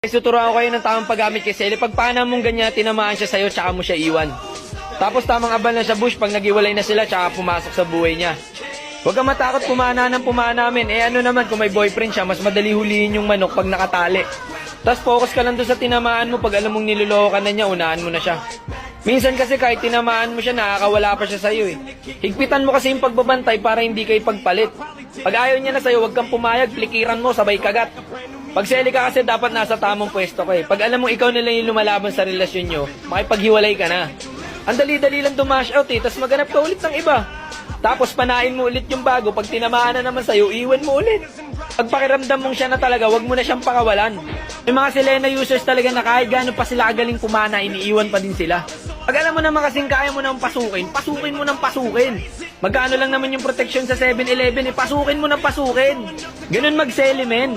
Tuturuan ko kayo ng tamang paggamit kay Selly. Pag paana mong ganyan, tinamaan siya sa'yo, tsaka mo siya iwan. Tapos tamang abal na sa bush, pag nagiwalay na sila, tsaka pumasok sa buhay niya. Huwag kang matakot pumana ng pumana namin. Ano naman, kung may boyfriend siya, mas madali huliin yung manok pag nakatali. Tapos focus ka lang doon sa tinamaan mo. Pag alam mong niloloko ka na niya, unahan mo na siya. Minsan kasi kahit tinamaan mo siya, nakakawala pa siya sa'yo eh. Higpitan mo kasi yung pagbabantay para hindi kayo pagpalit. Pag ayaw niya na sa'yo, huwag kang pumayag, plikiran mo, sabay kagat. Pag Selly ka kasi dapat nasa tamang pwesto ka eh. Pag alam mong ikaw na lang yung lumalaban sa relasyon nyo, makipaghiwalay ka na. Ang dali-dali lang dumash out eh, tas maganap ka ulit ng iba. Tapos panain mo ulit yung bago, pag tinamaan na naman sa'yo, iwan mo ulit. Pag pakiramdam mong siya na talaga, wag mo na siyang pakawalan. Yung mga Selena users talaga na kahit gano'n pa sila galing pumana, iniiwan pa din sila. Pag alam mo naman kasing kaya mo nang pasukin, pasukin mo nang pasukin. Magkano lang naman yung protection sa 7-Eleven eh, pasukin mo nang pasukin. Ganun mag-Selly men.